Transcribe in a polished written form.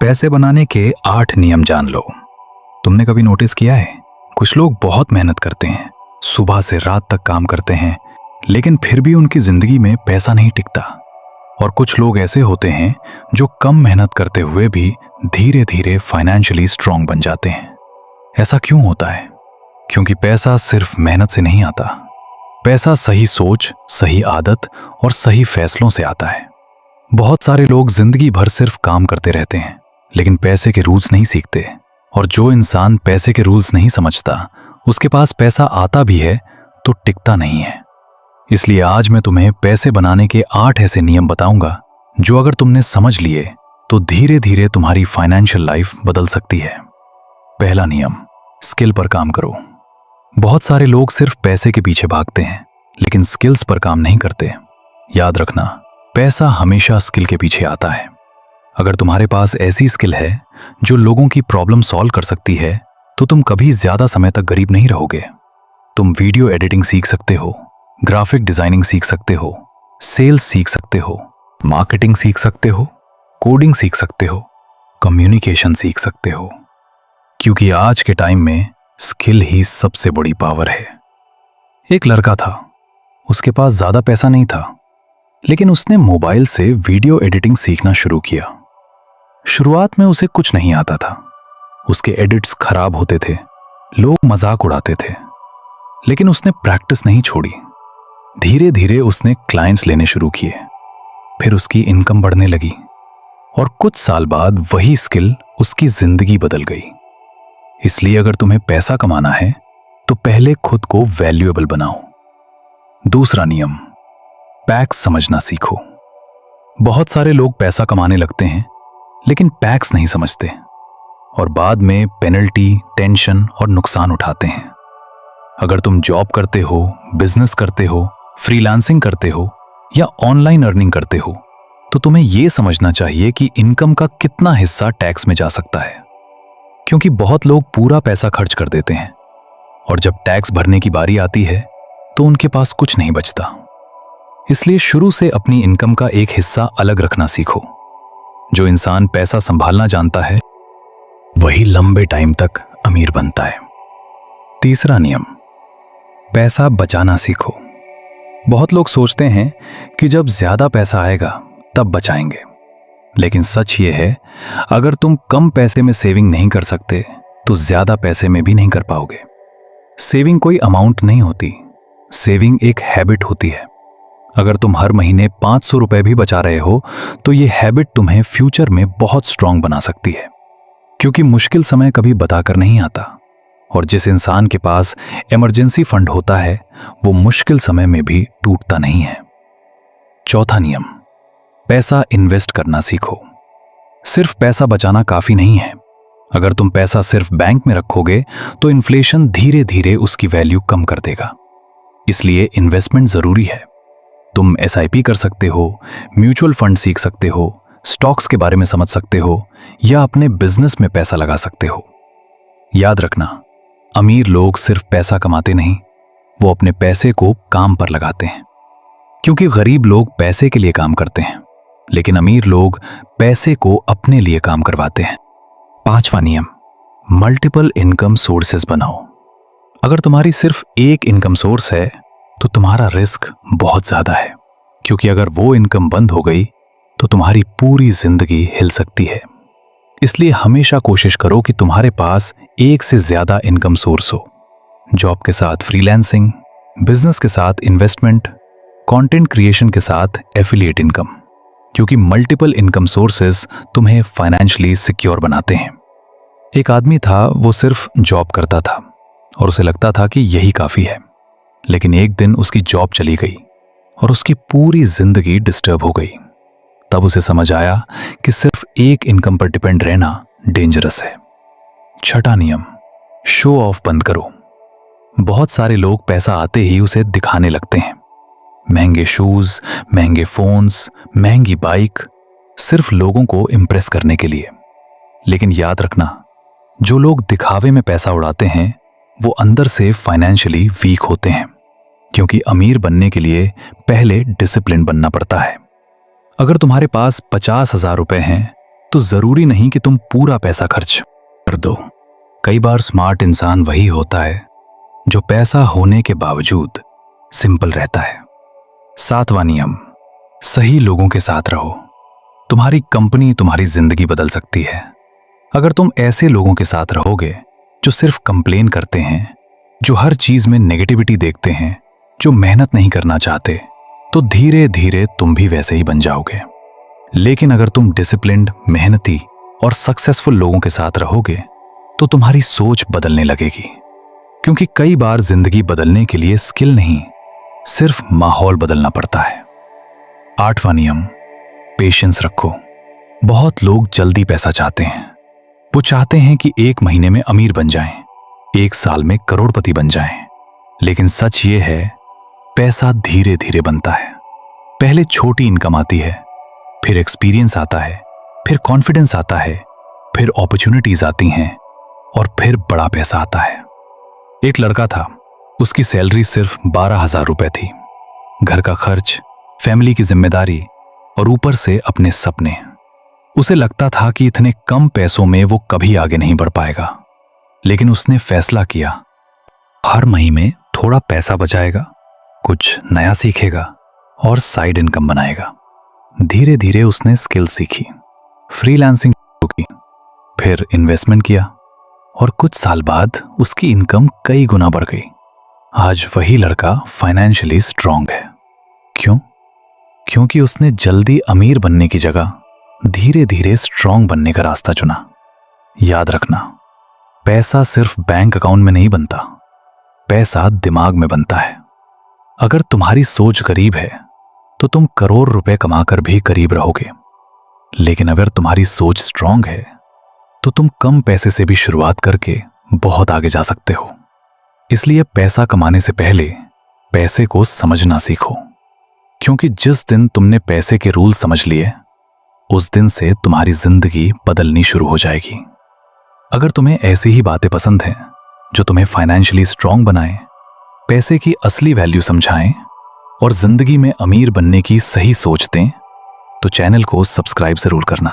पैसे बनाने के 8 नियम जान लो। तुमने कभी नोटिस किया है, कुछ लोग बहुत मेहनत करते हैं, सुबह से रात तक काम करते हैं, लेकिन फिर भी उनकी जिंदगी में पैसा नहीं टिकता। और कुछ लोग ऐसे होते हैं जो कम मेहनत करते हुए भी धीरे धीरे फाइनेंशियली स्ट्रांग बन जाते हैं। ऐसा क्यों होता है? क्योंकि पैसा सिर्फ मेहनत से नहीं आता। पैसा सही सोच, सही आदत और सही फैसलों से आता है। बहुत सारे लोग जिंदगी भर सिर्फ काम करते रहते हैं, लेकिन पैसे के रूल्स नहीं सीखते। और जो इंसान पैसे के रूल्स नहीं समझता, उसके पास पैसा आता भी है तो टिकता नहीं है। इसलिए आज मैं तुम्हें पैसे बनाने के 8 ऐसे नियम बताऊंगा जो अगर तुमने समझ लिए तो धीरे धीरे तुम्हारी फाइनेंशियल लाइफ बदल सकती है। पहला नियम, स्किल पर काम करो। बहुत सारे लोग सिर्फ पैसे के पीछे भागते हैं, लेकिन स्किल्स पर काम नहीं करते। याद रखना, पैसा हमेशा स्किल के पीछे आता है। अगर तुम्हारे पास ऐसी स्किल है जो लोगों की प्रॉब्लम सॉल्व कर सकती है, तो तुम कभी ज्यादा समय तक गरीब नहीं रहोगे। तुम वीडियो एडिटिंग सीख सकते हो, ग्राफिक डिजाइनिंग सीख सकते हो, सेल्स सीख सकते हो, मार्केटिंग सीख सकते हो, कोडिंग सीख सकते हो, कम्युनिकेशन सीख सकते हो। क्योंकि आज के टाइम में स्किल ही सबसे बड़ी पावर है। एक लड़का था, उसके पास ज्यादा पैसा नहीं था, लेकिन उसने मोबाइल से वीडियो एडिटिंग सीखना शुरू किया। शुरुआत में उसे कुछ नहीं आता था, उसके एडिट्स खराब होते थे, लोग मजाक उड़ाते थे, लेकिन उसने प्रैक्टिस नहीं छोड़ी। धीरे धीरे उसने क्लाइंट्स लेने शुरू किए, फिर उसकी इनकम बढ़ने लगी और कुछ साल बाद वही स्किल उसकी जिंदगी बदल गई। इसलिए अगर तुम्हें पैसा कमाना है तो पहले खुद को वैल्यूएबल बनाओ। दूसरा नियम, पैक्स समझना सीखो। बहुत सारे लोग पैसा कमाने लगते हैं, लेकिन पैक्स नहीं समझते और बाद में पेनल्टी, टेंशन और नुकसान उठाते हैं। अगर तुम जॉब करते हो, बिजनेस करते हो, फ्रीलांसिंग करते हो या ऑनलाइन अर्निंग करते हो, तो तुम्हें यह समझना चाहिए कि इनकम का कितना हिस्सा टैक्स में जा सकता है। क्योंकि बहुत लोग पूरा पैसा खर्च कर देते हैं और जब टैक्स भरने की बारी आती है तो उनके पास कुछ नहीं बचता। इसलिए शुरू से अपनी इनकम का एक हिस्सा अलग रखना सीखो। जो इंसान पैसा संभालना जानता है, वही लंबे टाइम तक अमीर बनता है। तीसरा नियम, पैसा बचाना सीखो। बहुत लोग सोचते हैं कि जब ज्यादा पैसा आएगा तब बचाएंगे, लेकिन सच ये है, अगर तुम कम पैसे में सेविंग नहीं कर सकते तो ज्यादा पैसे में भी नहीं कर पाओगे। सेविंग कोई अमाउंट नहीं होती, सेविंग एक हैबिट होती है। अगर तुम हर महीने 500 रुपए भी बचा रहे हो तो ये हैबिट तुम्हें फ्यूचर में बहुत स्ट्रांग बना सकती है। क्योंकि मुश्किल समय कभी बताकर नहीं आता और जिस इंसान के पास इमरजेंसी फंड होता है वो मुश्किल समय में भी टूटता नहीं है। चौथा नियम, पैसा इन्वेस्ट करना सीखो। सिर्फ पैसा बचाना काफी नहीं है। अगर तुम पैसा सिर्फ बैंक में रखोगे तो इन्फ्लेशन धीरे धीरे उसकी वैल्यू कम कर देगा। इसलिए इन्वेस्टमेंट जरूरी है। तुम SIP कर सकते हो, म्यूचुअल फंड सीख सकते हो, स्टॉक्स के बारे में समझ सकते हो या अपने बिजनेस में पैसा लगा सकते हो। याद रखना, अमीर लोग सिर्फ पैसा कमाते नहीं, वो अपने पैसे को काम पर लगाते हैं। क्योंकि गरीब लोग पैसे के लिए काम करते हैं, लेकिन अमीर लोग पैसे को अपने लिए काम करवाते हैं। पांचवा नियम, मल्टीपल इनकम सोर्सेज बनाओ। अगर तुम्हारी सिर्फ एक इनकम सोर्स है तो तुम्हारा रिस्क बहुत ज्यादा है, क्योंकि अगर वो इनकम बंद हो गई तो तुम्हारी पूरी जिंदगी हिल सकती है। इसलिए हमेशा कोशिश करो कि तुम्हारे पास एक से ज्यादा इनकम सोर्स हो। जॉब के साथ फ्रीलांसिंग, बिजनेस के साथ इन्वेस्टमेंट, कंटेंट क्रिएशन के साथ एफिलिएट इनकम। क्योंकि मल्टीपल इनकम सोर्सेज तुम्हें फाइनेंशियली सिक्योर बनाते हैं। एक आदमी था, वो सिर्फ जॉब करता था और उसे लगता था कि यही काफी है। लेकिन एक दिन उसकी जॉब चली गई और उसकी पूरी जिंदगी डिस्टर्ब हो गई। तब उसे समझ आया कि सिर्फ एक इनकम पर डिपेंड रहना डेंजरस है। छठा नियम, शो ऑफ बंद करो। बहुत सारे लोग पैसा आते ही उसे दिखाने लगते हैं। महंगे शूज, महंगे फोन्स, महंगी बाइक, सिर्फ लोगों को इंप्रेस करने के लिए। लेकिन याद रखना, जो लोग दिखावे में पैसा उड़ाते हैं वो अंदर से फाइनेंशियली वीक होते हैं। क्योंकि अमीर बनने के लिए पहले डिसिप्लिन बनना पड़ता है। अगर तुम्हारे पास 50,000 रुपए हैं तो जरूरी नहीं कि तुम पूरा पैसा खर्च कर दो। कई बार स्मार्ट इंसान वही होता है जो पैसा होने के बावजूद सिंपल रहता है। 7वां नियम, सही लोगों के साथ रहो। तुम्हारी कंपनी तुम्हारी जिंदगी बदल सकती है। अगर तुम ऐसे लोगों के साथ रहोगे जो सिर्फ कंप्लेन करते हैं, जो हर चीज में नेगेटिविटी देखते हैं, जो मेहनत नहीं करना चाहते, तो धीरे धीरे तुम भी वैसे ही बन जाओगे। लेकिन अगर तुम डिसिप्लिन्ड, मेहनती और सक्सेसफुल लोगों के साथ रहोगे तो तुम्हारी सोच बदलने लगेगी। क्योंकि कई बार जिंदगी बदलने के लिए स्किल नहीं, सिर्फ माहौल बदलना पड़ता है। 8वां नियम, पेशेंस रखो। बहुत लोग जल्दी पैसा चाहते हैं। वो चाहते हैं कि 1 महीने में अमीर बन जाएं, 1 साल में करोड़पति बन जाएं। लेकिन सच ये है, पैसा धीरे धीरे बनता है। पहले छोटी इनकम आती है, फिर एक्सपीरियंस आता है, फिर कॉन्फिडेंस आता है, फिर अपॉर्चुनिटीज आती हैं और फिर बड़ा पैसा आता है। एक लड़का था, उसकी सैलरी सिर्फ 12,000 रुपए थी। घर का खर्च, फैमिली की जिम्मेदारी और ऊपर से अपने सपने। उसे लगता था कि इतने कम पैसों में वो कभी आगे नहीं बढ़ पाएगा। लेकिन उसने फैसला किया, हर महीने में थोड़ा पैसा बचाएगा, कुछ नया सीखेगा और साइड इनकम बनाएगा। धीरे धीरे उसने स्किल सीखी, फ्रीलांसिंग शुरू की, फिर इन्वेस्टमेंट किया और कुछ साल बाद उसकी इनकम कई गुना बढ़ गई। आज वही लड़का फाइनेंशियली स्ट्रांग है। क्यों? क्योंकि उसने जल्दी अमीर बनने की जगह धीरे धीरे स्ट्रांग बनने का रास्ता चुना। याद रखना, पैसा सिर्फ बैंक अकाउंट में नहीं बनता, पैसा दिमाग में बनता है। अगर तुम्हारी सोच गरीब है तो तुम करोड़ रुपए कमाकर भी गरीब रहोगे। लेकिन अगर तुम्हारी सोच स्ट्रांग है तो तुम कम पैसे से भी शुरुआत करके बहुत आगे जा सकते हो। इसलिए पैसा कमाने से पहले पैसे को समझना सीखो। क्योंकि जिस दिन तुमने पैसे के रूल समझ लिए, उस दिन से तुम्हारी जिंदगी बदलनी शुरू हो जाएगी। अगर तुम्हें ऐसी ही बातें पसंद हैं जो तुम्हें फाइनेंशियली स्ट्रांग बनाएं, पैसे की असली वैल्यू समझाएं और जिंदगी में अमीर बनने की सही सोच दें, तो चैनल को सब्सक्राइब जरूर करना।